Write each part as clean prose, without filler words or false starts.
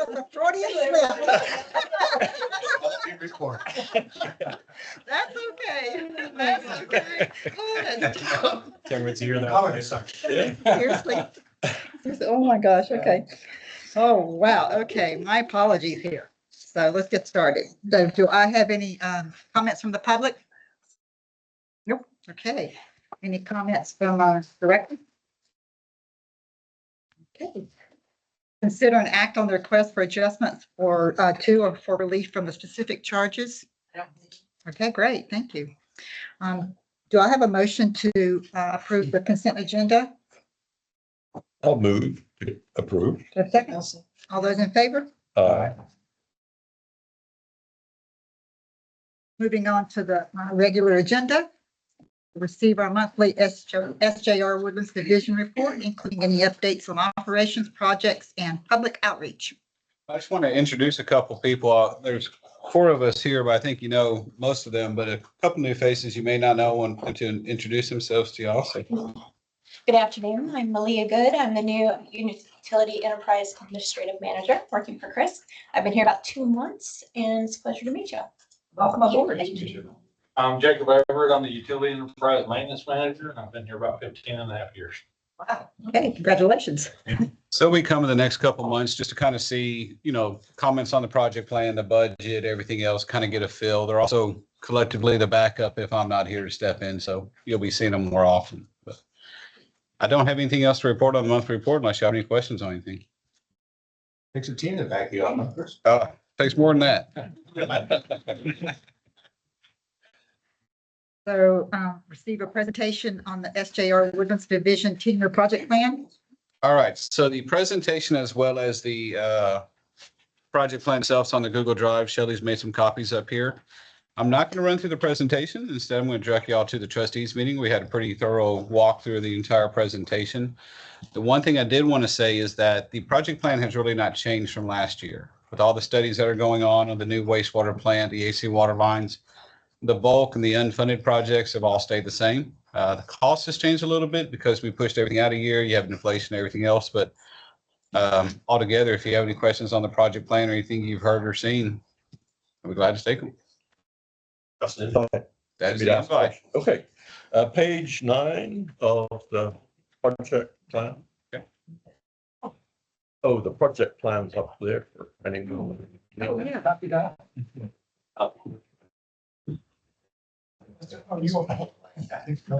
was a Freudian slip. Report. That's okay. That's okay. Oh, that's tough. Cameron's here Oh, now. it's sorry. Seriously. Oh, my gosh. Okay. Oh, wow. Okay. My apologies here. So let's get started. So do I have any comments from the public? Nope. Okay. Any comments from director? Okay. Consider an act on the request for adjustments or to or for relief from the specific charges. Okay, great. Thank you. Do I have a motion to approve the consent agenda? I'll move to approve. Do I have a second? All those in favor? Moving on to the regular agenda. Receive our monthly SJR Woodlands Division report, including any updates on operations, projects, and public outreach. I just want to introduce a couple people. There's 4 of us here, but I think you know most of them, but a couple new faces you may not know want to introduce themselves to y'all. So, Good afternoon. I'm Malia Good. I'm the new Utility Enterprise Administrative Manager working for Chris. I've been here about 2 months and it's a pleasure to meet you. Welcome aboard. I'm Jacob Everett. I'm the Utility Enterprise Maintenance Manager, and I've been here about 15.5 years. Wow. Okay, congratulations. so we come in the next couple months just to kind of see, comments on the project plan, the budget, everything else, kind of get a feel. They're also collectively the backup if I'm not here to step in. So you'll be seeing them more often. But I don't have anything else to report on the monthly report unless you have any questions on anything. Takes a team to back you up. Takes more than that. So receive a presentation on the SJR Woodlands Division 10-year project plan. All right, so the presentation as well as the project plan itself is on the Google Drive. Shelley's made some copies up here. I'm not going to run through the presentation. Instead, I'm going to direct you all to the trustees meeting. We had a pretty thorough walk through the entire presentation. The one thing I did want to say is that the project plan has really not changed from last year. With all the studies that are going on the new wastewater plant, the AC water lines, the bulk and the unfunded projects have all stayed the same. The cost has changed a little bit because we pushed everything out a year. You have inflation and everything else, but altogether, if you have any questions on the project plan or anything you've heard or seen, I'll be glad to take them. That's an invite. That's the invite. Okay, page 9 of the project plan. Okay. Oh, the project plan's up there for anyone. Oh, yeah, copy that. Oh, you want to- I think the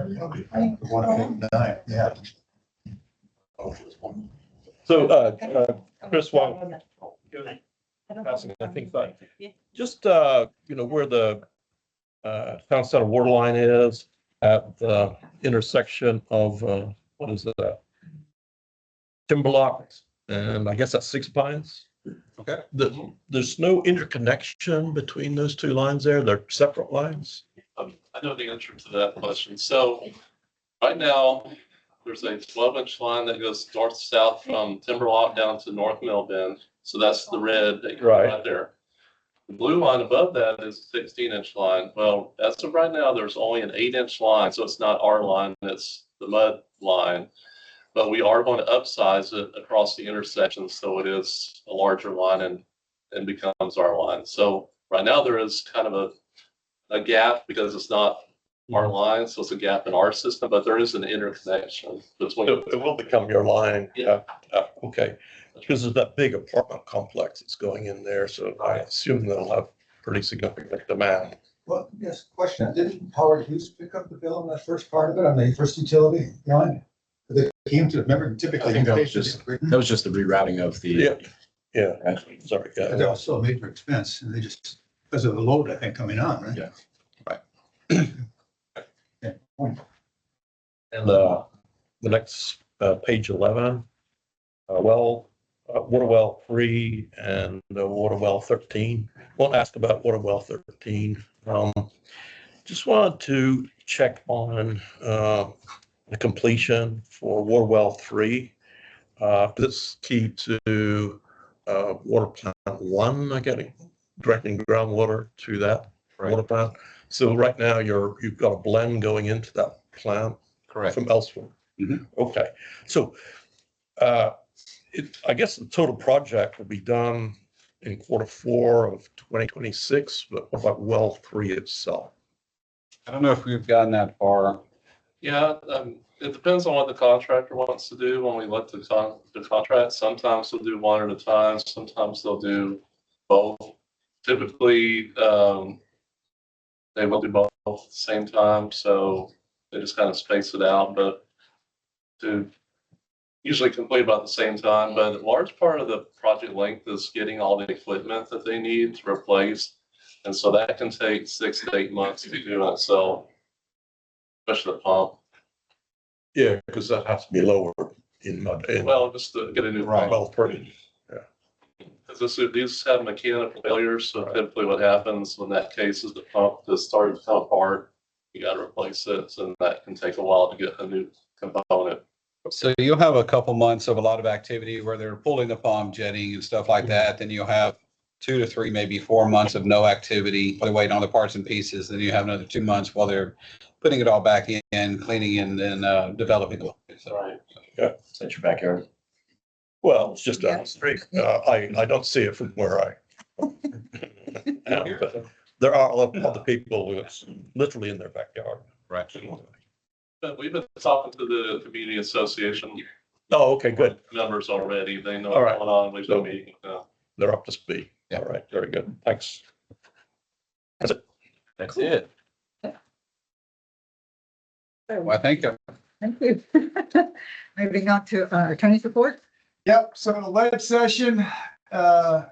one on page 9, yeah. So, Chris, while passing, I think that just, where the town center water line is at the intersection of, what is that? Timberlock, and I guess that's Six Pines. Okay. There's no interconnection between those 2 lines there. They're separate lines. I know the answer to that question. So right now, there's a 12-inch line that goes north-south from Timberlock down to North Mill Bend. So that's the red that you're right there. The blue line above that is a 16-inch line. Well, as of right now, there's only an 8-inch line. So it's not our line, it's the mud line. But we are going to upsize it across the intersection so it is a larger line and becomes our line. So right now there is kind of a gap because it's not our line, so it's a gap in our system, but there is an interconnection between. It will become your line. Yeah. Okay, because there's that big apartment complex that's going in there, so I assume they'll have pretty significant demand. Well, yes, question. Didn't Howard Hughes pick up the bill on that first part of it, on the first utility line? They came to, remember, typically. I think that was just the rerouting of the. Yeah, sorry. That was still a major expense, and they just, because of the load, I think, coming on, right? Yeah. Yeah, point. And the next page 11, water well 3 and water well 13. Won't ask about water well 13. Just wanted to check on the completion for water well 3. This is key to water plant 1. I get directing groundwater to that water plant. So right now you've got a blend going into that plant. Correct. From elsewhere. Mhm. Okay, so I guess the total project will be done in Q4 of 2026, but what about well 3 itself? I don't know if we've gotten that far. Yeah, it depends on what the contractor wants to do when we look at the contract. Sometimes they'll do one at a time, sometimes they'll do both. Typically, they will do both at the same time, so they just kind of space it out, but to usually complete about the same time. But a large part of the project length is getting all the equipment that they need to replace. And so that can take 6 to 8 months to do it, so especially the pump. Yeah, because that has to be lowered in mud. Well, just to get a new pump. Well 3. Because these have mechanical failures, so typically what happens in that case is the pump just starts to come apart. You gotta replace it, so that can take a while to get a new component. So you'll have a couple months of a lot of activity where they're pulling the pump, jetting and stuff like that. Then you'll have 2 to 3, maybe 4 months of no activity, while they're waiting on the parts and pieces. Then you have another 2 months while they're putting it all back in, cleaning and then developing it. So, Right. Is that your backyard? Well, it's just down the street. I don't see it from where I. But there are a lot of other people who it's literally in their backyard. right. But we've been talking to the community association Oh, okay, good. members already. They know All what's right. going on. We've So- been meeting. They're up to speed. Yeah. All right, very good. Thanks. That's it. Well, I think Thank you. Moving on to attorney's report. Yep, so the lead session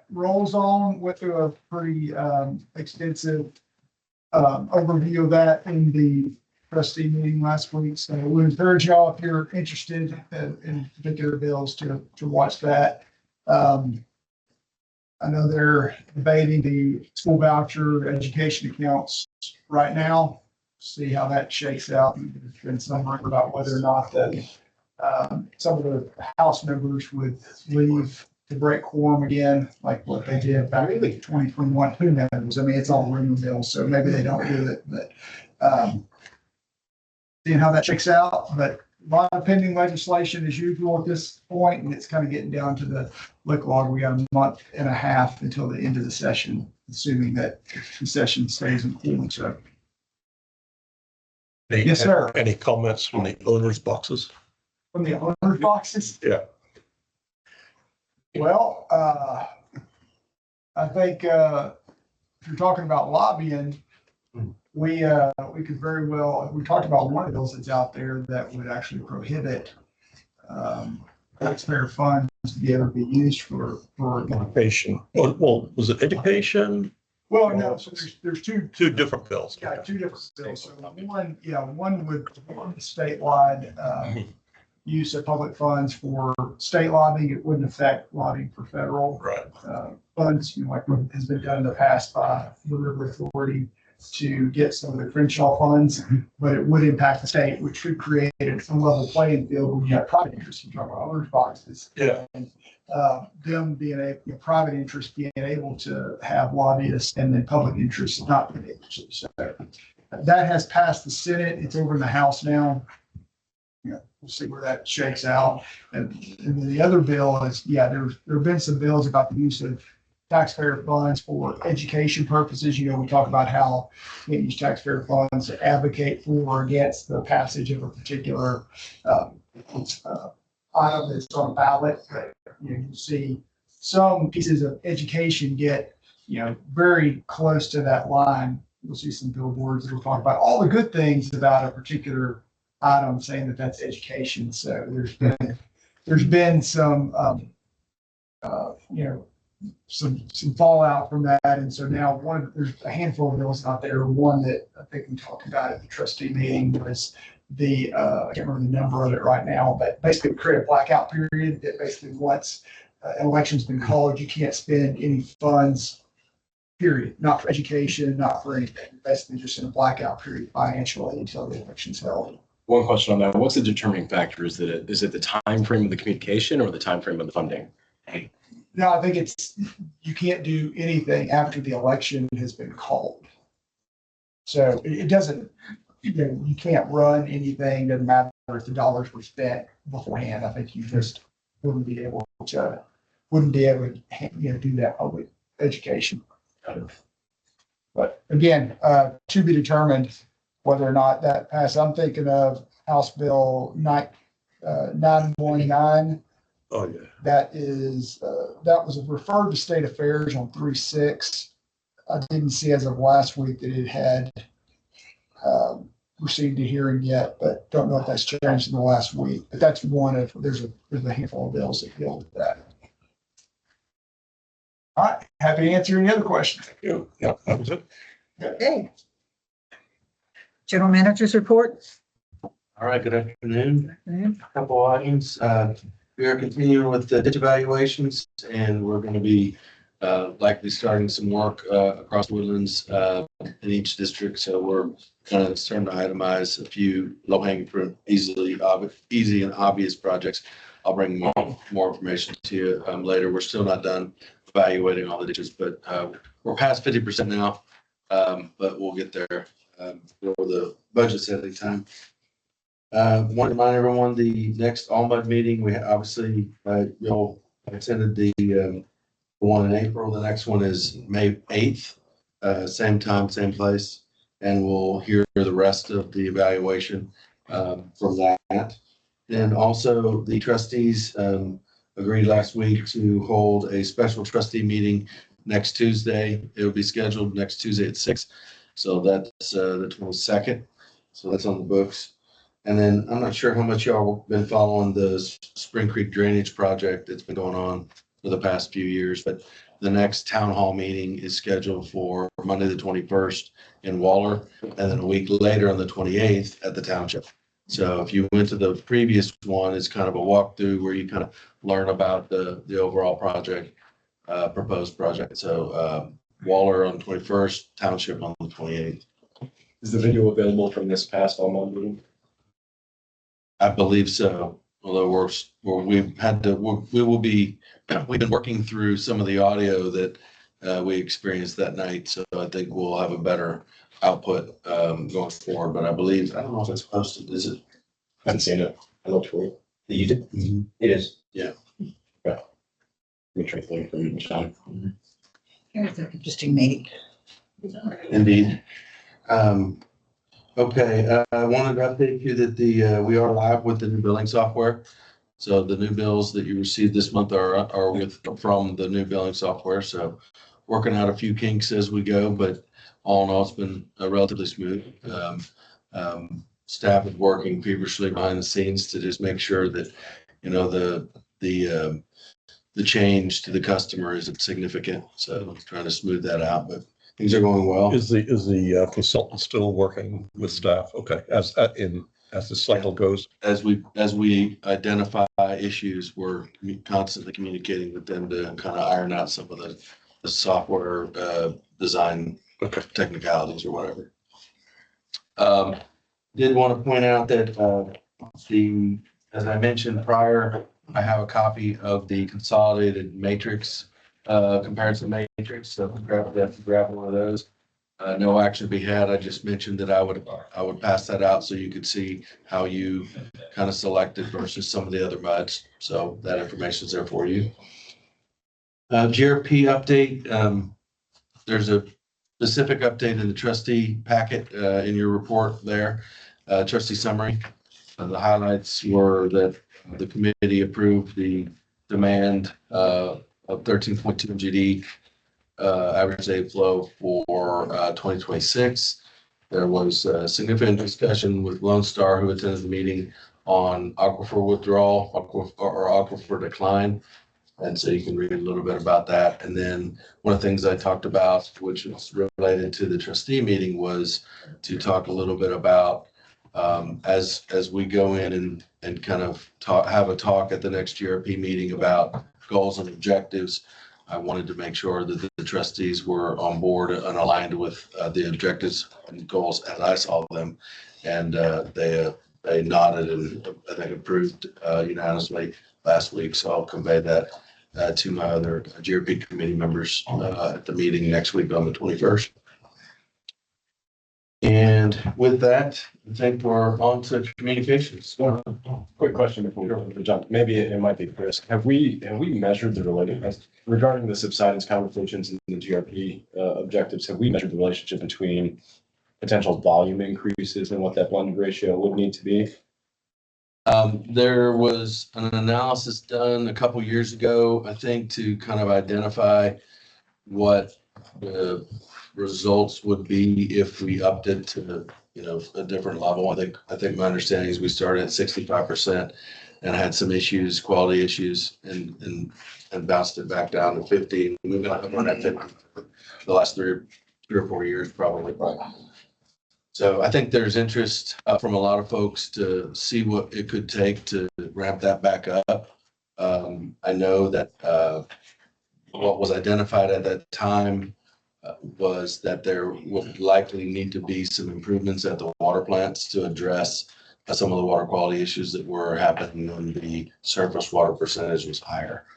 rolls on with a pretty extensive overview of that in the trustee meeting last week. So we encourage y'all, if you're interested in particular bills, to watch that. I know they're debating the school voucher education accounts right now. See how that shakes out. There's been some rumor about whether or not that some of the House members would leave to break quorum again, like what they did back in 2021. Who knows? I mean, it's all rumor mill, so maybe they don't do it, but seeing how that shakes out. But a lot of pending legislation as usual at this point, and it's kind of getting down to the lick log. We got a month and a half until the end of the session, assuming that the session stays in cool. So Yes, sir. Any comments from the owners' boxes? from the owner boxes. Yeah. Well, I think if you're talking about lobbying, we could very well, we talked about one of those that's out there that would actually prohibit taxpayer funds to be able to be used for. Education. Well, was it education? Well, no, so there's Two different bills. Yeah, two different bills. So one would statewide use of public funds for state lobbying. It wouldn't affect lobbying for federal Right. funds, like what has been done in the past by the River Authority to get some of the Crenshaw funds, but it would impact the state, which would create some level playing field when you have private interests, you talk about owners boxes. Yeah. And them being private interest being able to have lobbyists and then public interest not being able to. So that has passed the Senate. It's over in the House now. We'll see where that shakes out. And then the other bill is, there have been some bills about the use of taxpayer funds for education purposes. We talk about how you use taxpayer funds to advocate for or against the passage of a particular item that's on a ballot. But, you see some pieces of education get, very close to that line. You'll see some billboards that will talk about all the good things about a particular item, saying that that's education. So there's been some, some fallout from that. And so now there's a handful of bills out there. One that I think we talked about at the trustee meeting was I can't remember the number of it right now, but basically create a blackout period that basically once an election's been called, you can't spend any funds, period, not for education, not for anything, basically just in a blackout period financially until the election's held. One question on that. What's the determining factor? Is it the time frame of the communication or the time frame of the funding? No, I think you can't do anything after the election has been called. So it doesn't, you can't run anything, doesn't matter if the dollars were spent beforehand. I think you just wouldn't be able to, do that public education. But again, to be determined whether or not that passes. I'm thinking of House Bill 919. Oh, yeah. That was referred to State Affairs on 3/6. I didn't see as of last week that it had received a hearing yet, but don't know if that's changed in the last week. But that's one of, there's a handful of bills that deal with that. All right, happy to answer any other questions. Yeah, that was it. Okay. General Manager's report. All right, good afternoon. Mhm. Couple items. We are continuing with the ditch evaluations, and we're going to be likely starting some work across Woodlands in each district. So we're kind of starting to itemize a few low-hanging fruit, easy and obvious projects. I'll bring more information to you later. We're still not done evaluating all the ditches, but we're past 50% now, but we'll get there for the budget setting time. Want to remind everyone, the next all-mud meeting, we obviously, you'll attended the one in April. The next one is May 8th, same time, same place. And we'll hear the rest of the evaluation from that. And also the trustees agreed last week to hold a special trustee meeting next Tuesday. It will be scheduled next Tuesday at 6. So that's the 22nd. So that's on the books. And then I'm not sure how much y'all have been following the Spring Creek drainage project that's been going on for the past few years, but the next town hall meeting is scheduled for Monday, the 21st in Waller, and then a week later on the 28th at the township. So if you went to the previous one, it's kind of a walkthrough where you kind of learn about the overall project, proposed project. So Waller on 21st, township on the 28th. Is the video available from this past all meeting? I believe so. Although we've been working through some of the audio that we experienced that night. So I think we'll have a better output going forward. But I don't know if it's posted. Is it? I haven't seen it. I looked for it. You did? Mm-hmm. It is. Yeah. Okay. Let me try to link from Sean. Here's an interesting meeting. Indeed. Okay, I wanted to update you that we are live with the new billing software. So the new bills that you received this month are from the new billing software. So working out a few kinks as we go, but all in all, it's been relatively smooth. Staff is working feverishly behind the scenes to just make sure that, the change to the customer isn't significant. So I'm trying to smooth that out, but things are going well. Is the consultant still working with staff? Okay, as the cycle goes. As we identify issues, we're constantly communicating with them to kind of iron out some of the software design technicalities or whatever. Did want to point out that as I mentioned prior, I have a copy of the consolidated matrix, comparison matrix. So grab one of those. No action to be had. I just mentioned that I would pass that out so you could see how you kind of selected versus some of the other MUDs. So that information is there for you. GRP update. There's a specific update in the trustee packet in your report there. Trustee summary. The highlights were that the committee approved the demand of 13.2 MGD average day flow for 2026. There was significant discussion with Lone Star, who attended the meeting, on aquifer withdrawal or aquifer decline. And so you can read a little bit about that. And then one of the things I talked about, which was related to the trustee meeting, was to talk a little bit about as we go in and kind of have a talk at the next GRP meeting about goals and objectives. I wanted to make sure that the trustees were on board and aligned with the objectives and goals as I saw them. And they nodded and I think approved unanimously last week. So I'll convey that to my other GRP committee members at the meeting next week on the 21st. And with that, I think we're on to communications. Quick question before we jump. Maybe it might be Chris. Have we measured the relationship regarding the subsidence conversations and the GRP objectives? Have we measured the relationship between potential volume increases and what that blended ratio would need to be? There was an analysis done a couple years ago, I think, to kind of identify what the results would be if we upped it to, a different level. I think my understanding is we started at 65% and had some issues, quality issues, and bounced it back down to 50. We've been up on that 50 for the last three or 4 years, probably. So I think there's interest from a lot of folks to see what it could take to ramp that back up. I know that what was identified at that time was that there would likely need to be some improvements at the water plants to address some of the water quality issues that were happening when the surface water percentage was higher.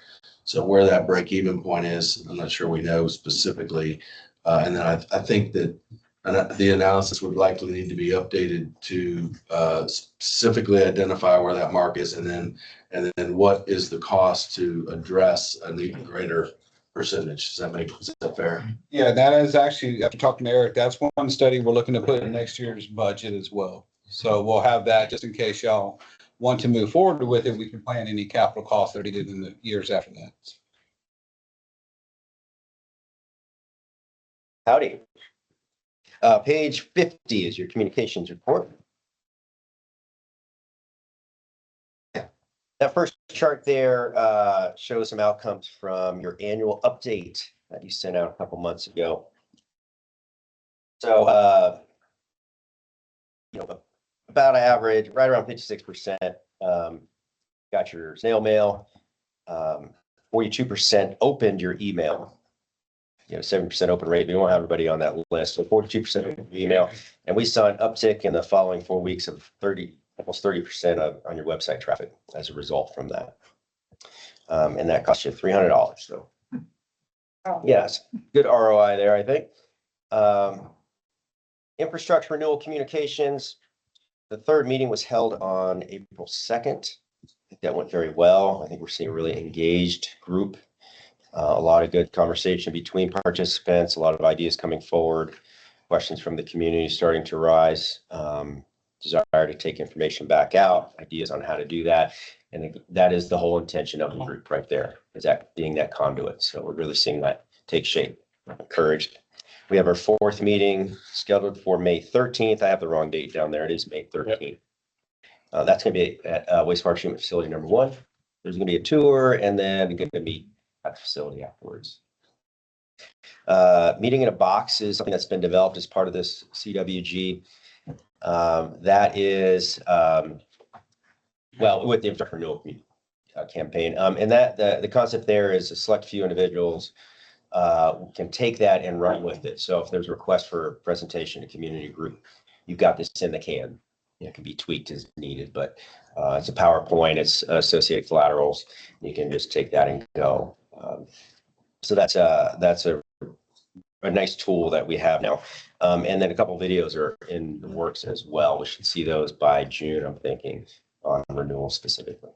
So where that break even point is, I'm not sure we know specifically. And then I think that the analysis would likely need to be updated to specifically identify where that mark is, and then what is the cost to address an even greater percentage. Is that fair? Yeah, that is actually, after talking to Eric, that's one study we're looking to put in next year's budget as well. So we'll have that just in case y'all want to move forward with it. We can plan any capital costs that he did in the years after that. Howdy. Page 50 is your communications report. That first chart there shows some outcomes from your annual update that you sent out a couple months ago. So, about average, right around 56%, got your snail mail, 42% opened your email. 7% open rate. We won't have everybody on that list. So 42% email. And we saw an uptick in the following 4 weeks of almost 30% on your website traffic as a result from that. And that cost you $300. So yes, good ROI there, I think. Infrastructure renewal communications. The third meeting was held on April 2nd. I think that went very well. I think we're seeing a really engaged group. A lot of good conversation between participants, a lot of ideas coming forward, questions from the community starting to rise, desire to take information back out, ideas on how to do that. And that is the whole intention of the group right there, is that being that conduit. So we're really seeing that take shape. Encouraged. We have our fourth meeting scheduled for May 13th. I have the wrong date down there. It is May 13th. That's going to be at wastewater treatment facility number 1. There's going to be a tour, and then going to meet at the facility afterwards. Meeting in a box is something that's been developed as part of this CWG. That is, with the infrastructure renewal campaign. And that the concept there is a select few individuals can take that and run with it. So if there's a request for a presentation, a community group, you've got this in the can. It can be tweaked as needed, but it's a PowerPoint, it's associated collaterals. You can just take that and go. So that's a nice tool that we have now. And then a couple of videos are in the works as well. We should see those by June, I'm thinking, on renewal specifically.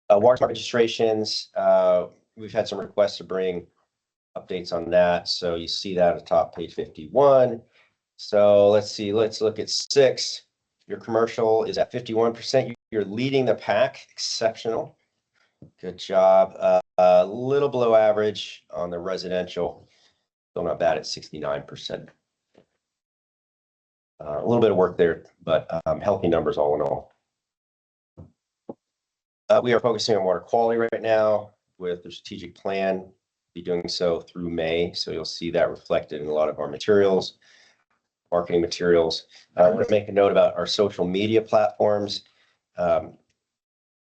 Water smart registrations, we've had some requests to bring updates on that. So you see that at the top, page 51. So let's see, let's look at 6. Your commercial is at 51%. You're leading the pack, exceptional. Good job. A little below average on the residential. Still not bad at 69%. A little bit of work there, but healthy numbers all in all. We are focusing on water quality right now with the strategic plan. Be doing so through May. So you'll see that reflected in a lot of our materials, marketing materials. I'm going to make a note about our social media platforms.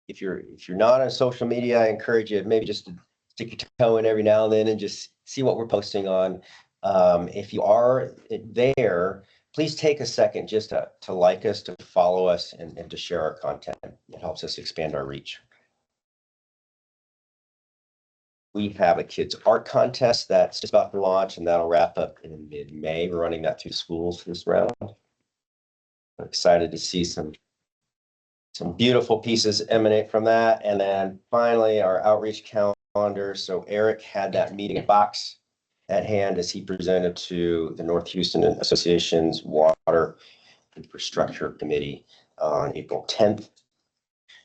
If you're not on social media, I encourage you maybe just to stick your toe in every now and then and just see what we're posting on. If you are there, please take a second just to like us, to follow us, and to share our content. It helps us expand our reach. We have a kids art contest that's just about to launch, and that'll wrap up in mid-May. We're running that through schools this round. I'm excited to see some beautiful pieces emanate from that. And then finally, our outreach calendar. So Eric had that meeting box at hand as he presented to the North Houston Association's Water Infrastructure Committee on April 10th.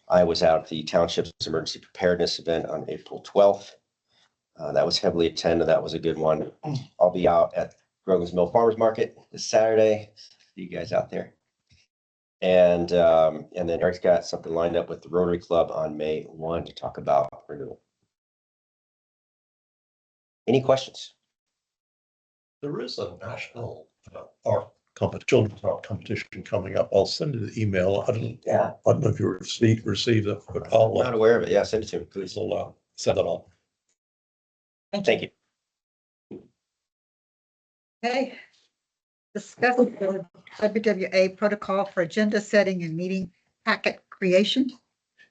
I was out at the township's emergency preparedness event on April 12th. That was heavily attended. That was a good one. I'll be out at Grogan's Mill Farmers Market this Saturday. See you guys out there. And then Eric's got something lined up with the Rotary Club on May 1 to talk about renewal. Any questions? There is a national art children's art competition coming up. I'll send you the email. I don't know if you received it, but I'm not aware of it. Yeah, send it to me, please. I'll send it on. Thank you. Okay. Discuss the WWA protocol for agenda setting and meeting packet creation.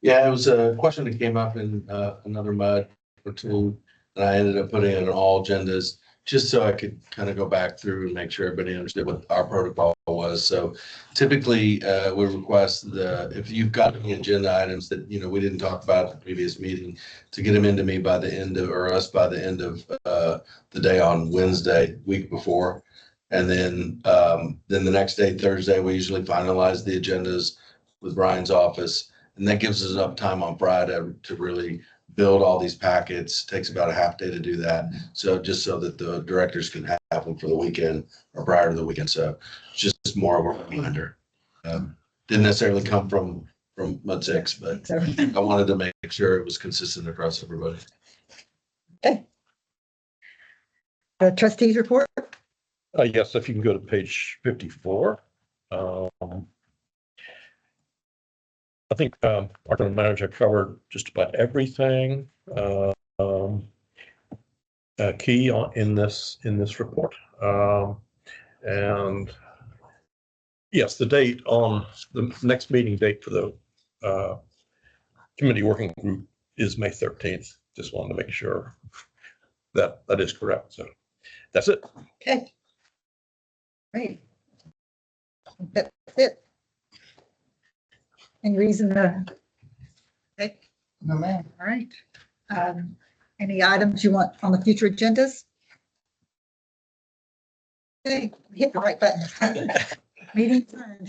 Yeah, it was a question that came up in another mud or two, and I ended up putting it on all agendas just so I could kind of go back through and make sure everybody understood what our protocol was. So typically, we request if you've got any agenda items that, we didn't talk about at the previous meeting, to get them into me by the end of, or us by the end of the day on Wednesday, week before. And then the next day, Thursday, we usually finalize the agendas with Brian's office. And that gives us enough time on Friday to really build all these packets. Takes about a half day to do that. So just so that the directors can have them for the weekend or prior to the weekend. So just more of a reminder. Didn't necessarily come from Mud 6, but I wanted to make sure it was consistent across everybody. Okay. Trustees report. Yes, if you can go to page 54. I think our town manager covered just about everything key in this report. And yes, the date on the next meeting date for the committee working group is May 13th. Just wanted to make sure that is correct. So that's it. Okay. Great. That's it. Any reason okay. No, ma'am. All right. Any items you want on the future agendas? Okay, hit the right button. Meeting adjourned.